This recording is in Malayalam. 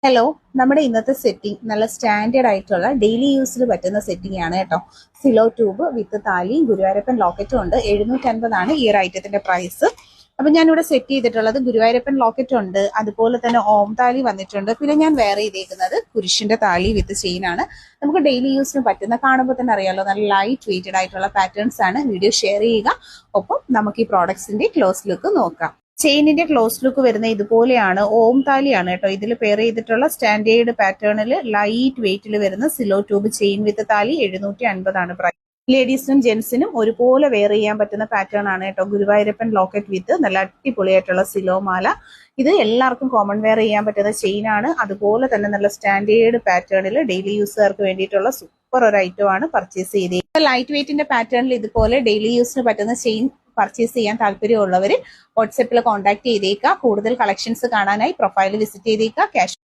ഹലോ, നമ്മുടെ ഇന്നത്തെ സെറ്റിംഗ് നല്ല സ്റ്റാൻഡേർഡ് ആയിട്ടുള്ള ഡെയിലി യൂസിൽ പറ്റുന്ന സെറ്റിംഗ് ആണ് കേട്ടോ. സിലോ ട്യൂബ് വിത്ത് താലിയും ഗുരുവായൂരപ്പൻ ലോക്കറ്റും ഉണ്ട്. 750 ഈ ഒരു ഐറ്റത്തിന്റെ പ്രൈസ്. അപ്പൊ ഞാനിവിടെ സെറ്റ് ചെയ്തിട്ടുള്ളത് ഗുരുവായൂരപ്പൻ ലോക്കറ്റ് ഉണ്ട്, അതുപോലെ തന്നെ ഓം താലി വന്നിട്ടുണ്ട്. പിന്നെ ഞാൻ വെയർ ചെയ്തേക്കുന്നത് കുരിശിന്റെ താലി വിത്ത് ചെയിൻ ആണ്. നമുക്ക് ഡെയിലി യൂസിന് പറ്റുന്ന, കാണുമ്പോൾ തന്നെ അറിയാലോ, നല്ല ലൈറ്റ് വെയിറ്റഡ് ആയിട്ടുള്ള പാറ്റേൺസ് ആണ്. വീഡിയോ ഷെയർ ചെയ്യുക. ഒപ്പം നമുക്ക് ഈ പ്രോഡക്ട്സിന്റെ ക്ലോസ് ലുക്ക് നോക്കാം. ചെയിനിന്റെ ക്ലോസ് ലുക്ക് വരുന്ന ഇതുപോലെയാണ്. ഓം താലിയാണ് കേട്ടോ ഇതിൽ പെയർ ചെയ്തിട്ടുള്ള സ്റ്റാൻഡേർഡ് പാറ്റേണിൽ ലൈറ്റ് വെയിറ്റിൽ വരുന്ന സിലോ ട്യൂബ് ചെയിൻ വിത്ത് താലി. 750 പ്രൈസ്. ലേഡീസിനും ജെന്റ്സിനും ഒരുപോലെ വെയർ ചെയ്യാൻ പറ്റുന്ന പാറ്റേൺ ആണ് കേട്ടോ. ഗുരുവായൂരപ്പൻ ലോക്കറ്റ് വിത്ത് നല്ല അടിപൊളിയായിട്ടുള്ള സിലോ മാല. ഇത് എല്ലാവർക്കും കോമൺ വെയർ ചെയ്യാൻ പറ്റുന്ന ചെയിൻ ആണ്. അതുപോലെ തന്നെ നല്ല സ്റ്റാൻഡേർഡ് പാറ്റേണിൽ ഡെയിലി യൂസുകാർക്ക് വേണ്ടിയിട്ടുള്ള സൂപ്പർ ഒരു ഐറ്റം ആണ് പർച്ചേസ് ചെയ്തത്. ലൈറ്റ് വെയിറ്റിന്റെ പാറ്റേണിൽ ഇതുപോലെ ഡെയിലി യൂസിന് പറ്റുന്ന ചെയിൻ പർച്ചേസ് ചെയ്യാൻ താല്പര്യമുള്ളവർ വാട്സാപ്പിൽ കോൺടാക്ട് ചെയ്തേക്കുക. കൂടുതൽ കളക്ഷൻസ് കാണാനായി പ്രൊഫൈൽ വിസിറ്റ് ചെയ്തേക്കുക. ക്യാഷ്